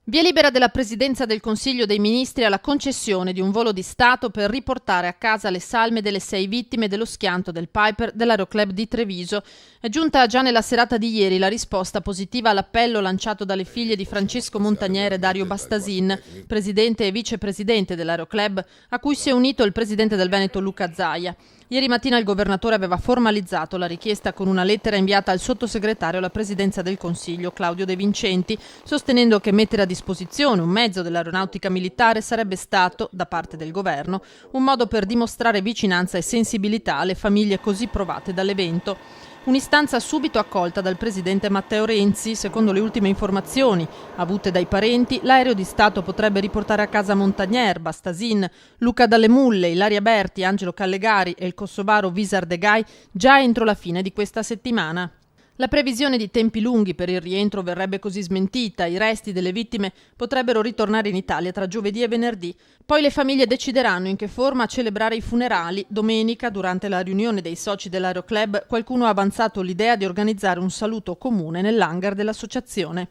Via libera della Presidenza del Consiglio dei Ministri alla concessione di un volo di Stato per riportare a casa le salme delle 6 vittime dello schianto del Piper dell'Aeroclub di Treviso. È giunta già nella serata di ieri la risposta positiva all'appello lanciato dalle figlie di Francesco Montagnier e Dario Bastasin, presidente e vicepresidente dell'Aeroclub, a cui si è unito il presidente del Veneto Luca Zaia. Ieri mattina il governatore aveva formalizzato la richiesta con una lettera inviata al sottosegretario alla Presidenza del Consiglio Claudio De Vincenti, sostenendo che mettere a disposizione un mezzo dell'aeronautica militare sarebbe stato, da parte del governo, un modo per dimostrare vicinanza e sensibilità alle famiglie così provate dall'evento. Un'istanza subito accolta dal presidente Matteo Renzi. Secondo le ultime informazioni avute dai parenti, l'aereo di Stato potrebbe riportare a casa Montagnier, Bastasin, Luca Dalle Mulle, Ilaria Berti, Angelo Callegari e il kosovaro Visar Degay già entro la fine di questa settimana. La previsione di tempi lunghi per il rientro verrebbe così smentita. I resti delle vittime potrebbero ritornare in Italia tra giovedì e venerdì. Poi le famiglie decideranno in che forma celebrare i funerali. Domenica, durante la riunione dei soci dell'Aeroclub, qualcuno ha avanzato l'idea di organizzare un saluto comune nell'hangar dell'associazione.